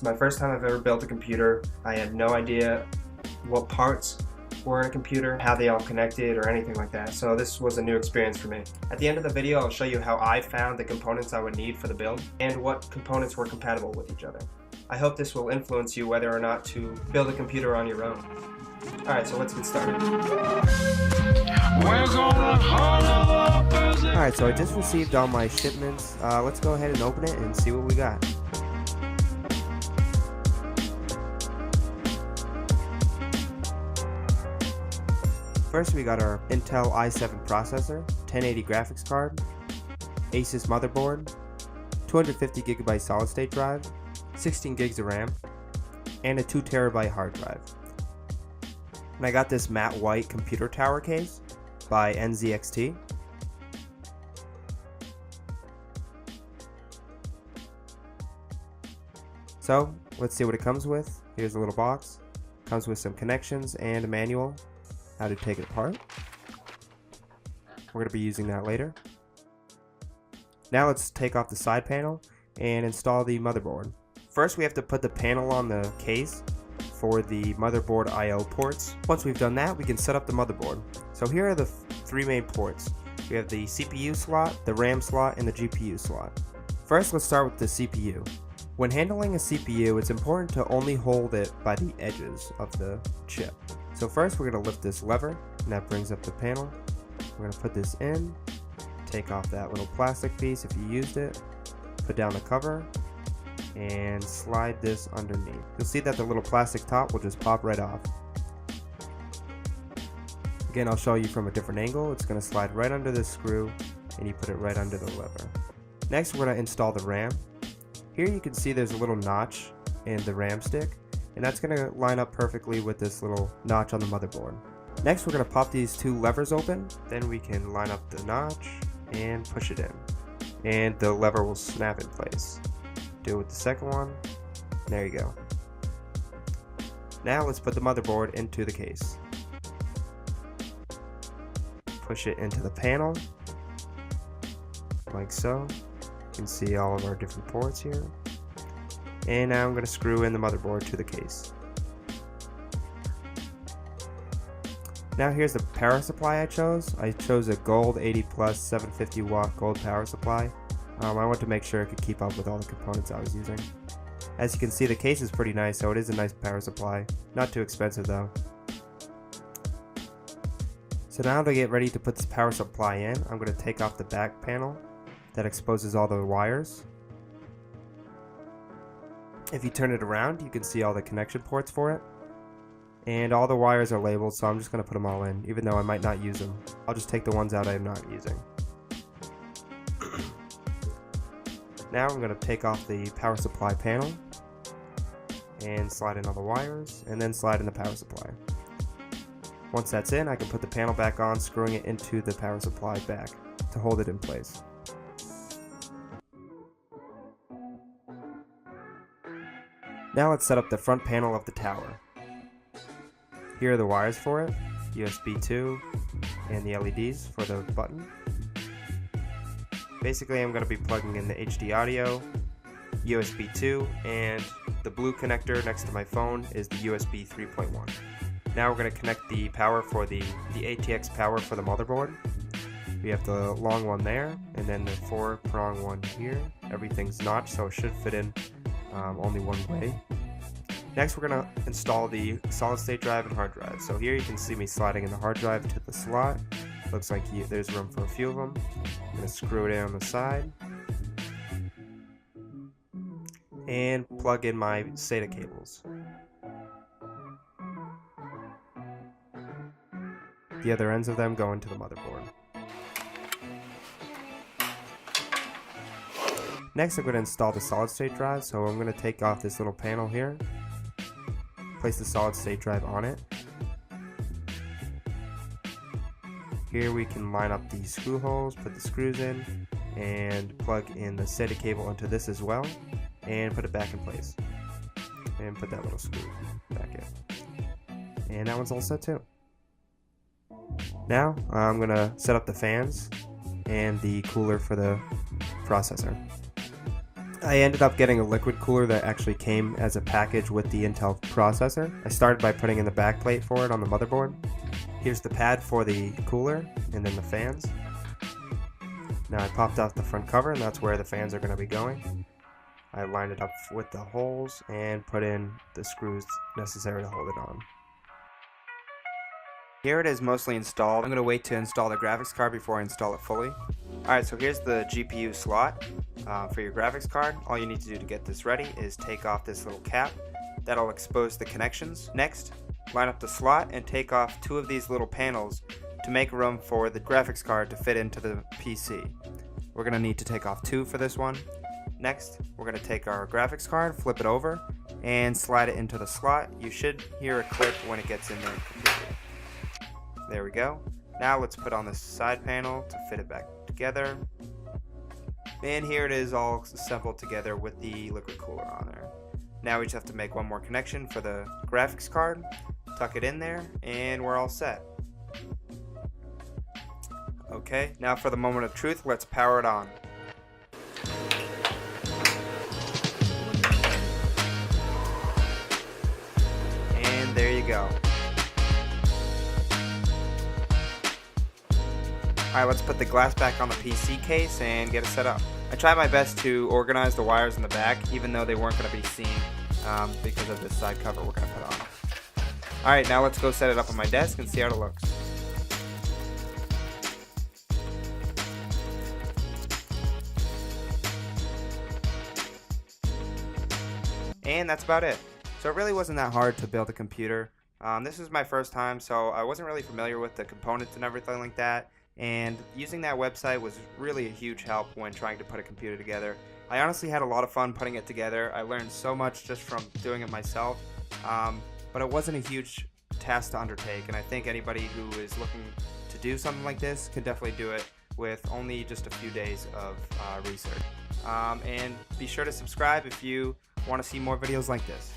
my first time I've ever built a computer. I had no idea what parts were in a computer, how they all connected, or anything like that. So this was a new experience for me. At the end of the video, I'll show you how I found the components I would need for the build and what components were compatible with each other. I hope this will influence you whether or not to build a computer on your own. Alright, so let's get started. Alright, so I just received all my shipments. Let's go ahead and open it and see what we got. First we got our Intel i7 processor, 1080 graphics card, Asus motherboard, 250GB solid state drive, 16 gigs of RAM, and a 2TB hard drive. And I got this matte white computer tower case by NZXT. So let's see what it comes with. Here's a little box. Comes with some connections and a manual how to take it apart. We're going to be using that later. Now let's take off the side panel and install the motherboard. First we have to put the panel on the case for the motherboard I/O ports. Once we've done that, we can set up the motherboard. So here are the three main ports. We have the CPU slot, the RAM slot, and the GPU slot. First, let's start with the CPU. When handling a CPU, it's important to only hold it by the edges of the chip. So first we're going to lift this lever, and that brings up the panel. We're going to put this in, take off that little plastic piece if you used it, put down the cover, and slide this underneath. You'll see that the little plastic top will just pop right off. Again, I'll show you from a different angle. It's going to slide right under this screw, and you put it right under the lever. Next, we're going to install the RAM. Here you can see there's a little notch in the RAM stick, and that's going to line up perfectly with this little notch on the motherboard. Next, we're going to pop these two levers open. Then we can line up the notch and push it in, and the lever will snap in place. Do it with the second one. There you go. Now let's put the motherboard into the case. Push it into the panel, like so. You can see all of our different ports here. And now I'm going to screw in the motherboard to the case. Now here's the power supply I chose. I chose a Gold 80 Plus 750 watt gold power supply. I wanted to make sure it could keep up with all the components I was using. As you can see, the case is pretty nice, so it is a nice power supply. Not too expensive though. So now to get ready to put this power supply in, I'm going to take off the back panel that exposes all the wires. If you turn it around, you can see all the connection ports for it. And all the wires are labeled, so I'm just going to put them all in, even though I might not use them. I'll just take the ones out I'm not using. Now I'm going to take off the power supply panel and slide in all the wires, and then slide in the power supply. Once that's in, I can put the panel back on, screwing it into the power supply back to hold it in place. Now let's set up the front panel of the tower. Here are the wires for it, USB 2 and the LEDs for the button. Basically I'm going to be plugging in the HD audio, USB 2, and the blue connector next to my phone is the USB 3.1. Now we're going to connect the power for the ATX power for the motherboard. We have the long one there, and then the 4-prong one here. Everything's notched, so it should fit in only one way. Next we're going to install the solid state drive and hard drive. So here you can see me sliding in the hard drive to the slot. Looks like there's room for a few of them. I'm going to screw it in on the side and plug in my SATA cables. The other ends of them go into the motherboard. Next I'm going to install the solid state drive, so I'm going to take off this little panel here, place the solid state drive on it. Here we can line up the screw holes, put the screws in, and plug in the SATA cable into this as well, and put it back in place. And put that little screw back in. And that one's all set too. Now I'm going to set up the fans and the cooler for the processor. I ended up getting a liquid cooler that actually came as a package with the Intel processor. I started by putting in the backplate for it on the motherboard. Here's the pad for the cooler and then the fans. Now I popped off the front cover and that's where the fans are going to be going. I lined it up with the holes and put in the screws necessary to hold it on. Here it is mostly installed. I'm going to wait to install the graphics card before I install it fully. Alright, so here's the GPU slot for your graphics card. All you need to do to get this ready is take off this little cap. That'll expose the connections. Next, line up the slot and take off 2 of these little panels to make room for the graphics card to fit into the PC. We're going to need to take off 2 for this one. Next, we're going to take our graphics card, flip it over, and slide it into the slot. You should hear a click when it gets in there completely. There we go. Now let's put on the side panel to fit it back together. And here it is all assembled together with the liquid cooler on there. Now we just have to make one more connection for the graphics card, tuck it in there, and we're all set. Okay, now for the moment of truth, let's power it on. And there you go. Alright, let's put the glass back on the PC case and get it set up. I tried my best to organize the wires in the back, even though they weren't going to be seen because of this side cover we're going to put on. Alright, now let's go set it up on my desk and see how it looks. And that's about it. So it really wasn't that hard to build a computer. This was my first time, so I wasn't really familiar with the components and everything like that. And using that website was really a huge help when trying to put a computer together. I honestly had a lot of fun putting it together. I learned so much just from doing it myself, but it wasn't a huge task to undertake, and I think anybody who is looking to do something like this can definitely do it with only just a few days of research. And be sure to subscribe if you want to see more videos like this.